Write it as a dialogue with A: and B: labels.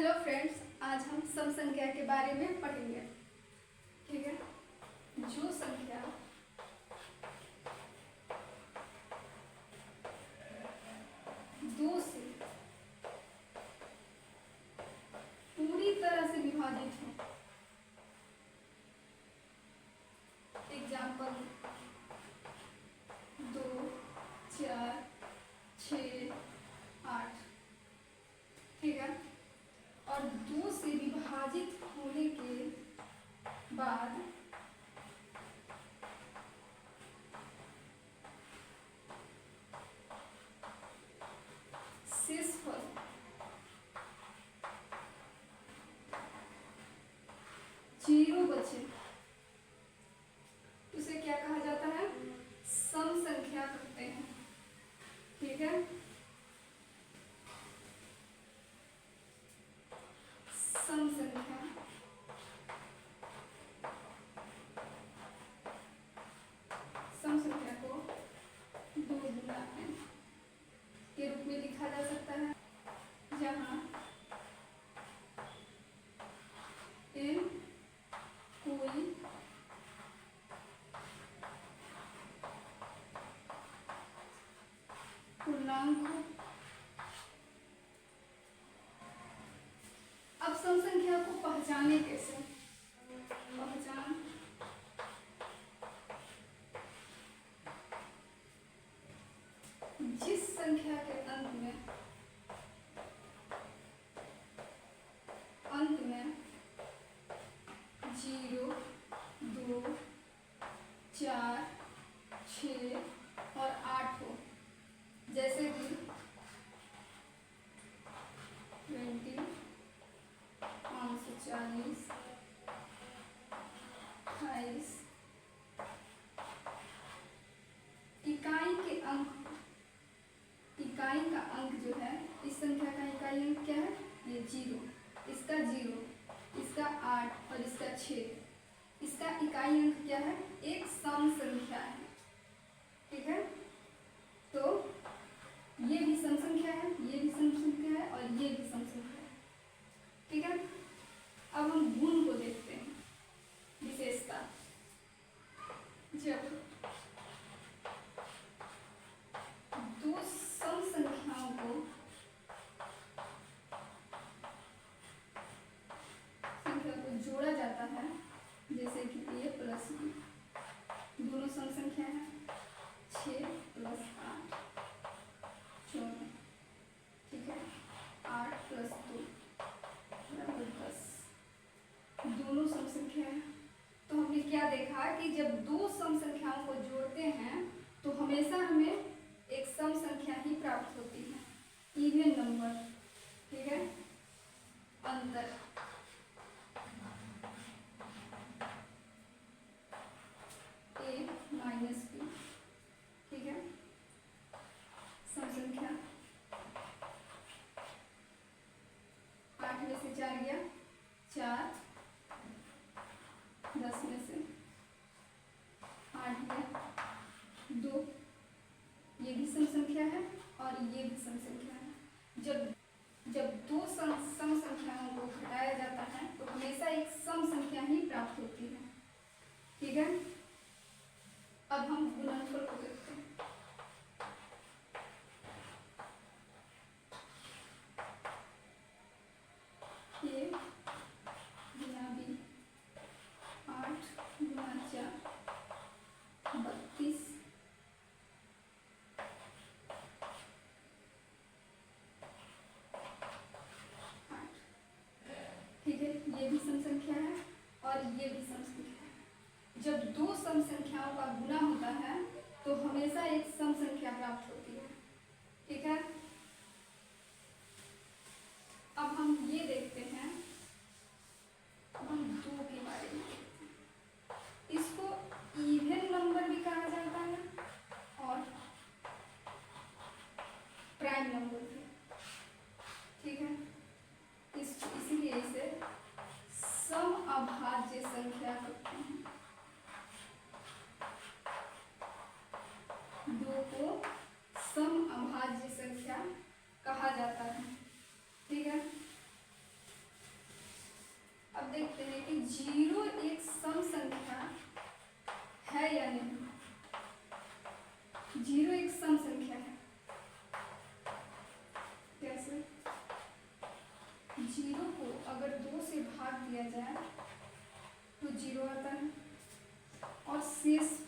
A: Hello friends, आज हम सम संख्या के बारे में पढ़ेंगे। ठीक है, जो संख्या दो से पूरी तरह से विभाजित हो। एग्जाम्पल 2, 4, 6, 8। ठीक है, और 2 से विभाजित होने के बाद शेषफल जीरो बचे, उसे क्या कहा जाता है? सम संख्या कहते हैं। ठीक है, सम संख्या को 2 गुना n के रूप में लिखा जा सकता है, जहाँ n कोई पूर्णांक हो। अब सम संख्या को पहचाने कैसे? पहचान जिस संख्या के अंत में 0, 2, 4, 6 और 8 हो, जैसे कि 20, 540, 28। इकाई के अंक, इकाई का अंक जो है, इस संख्या का इकाई अंक क्या है? ये 0, इसका 0, इसका 8 और इसका 6। इसका इकाई अंक क्या है? एक सम संख्या है। ठीक है, तो ये भी सम संख्या है, ये भी सम संख्या है और ये भी सम संख्या है। ठीक है, अब हम गुण को देखते हैं। विशेषता, जब दो सम संख्याओं को जोड़ा जाता है, जैसे कि a प्लस b, दोनों सम संख्या है, 6 प्लस 8 14। ठीक है, 8 प्लस 2 बराबर 10, दोनों सम संख्या है। तो हमने क्या देखा कि जब दो सम संख्याओं को जोड़ते हैं तो हमेशा हमें एक सम संख्या ही प्राप्त होती है, इवन नंबर। ठीक है, अंतर a माइनस b। ठीक है, सम संख्या 8 में से 4 गया 4, 10 में से 8 गया 2, ये भी सम संख्या है और ये भी सम संख्या है। जब दो सम संख्याओं को घटाया जाता है तो हमेशा एक सम संख्या ही प्राप्त होती है। ठीक है, अब हम गुणनफल को देखते हैं। a गुना b, 8 गुना 4 32, ठीक है, ये भी सम संख्या है और ये भी सम संख्या है। जब दो सम संख्याओं का गुना होता है तो हमेशा एक सम संख्या प्राप्त होती है। ठीक है, अब हम ये देखते हैं, अब हम 2 के बारे में देखते हैं। इसको इवन नंबर भी कहा जाता है और प्राइम नंबर भी। ठीक है, इसीलिए इसे सम अभाज्य संख्या कहते हैं। 2 को जीरो एक सम संख्या है या नहीं? जीरो एक सम संख्या है। कैसे? जीरो को अगर 2 से भाग दिया जाए तो जीरो आता है और शेष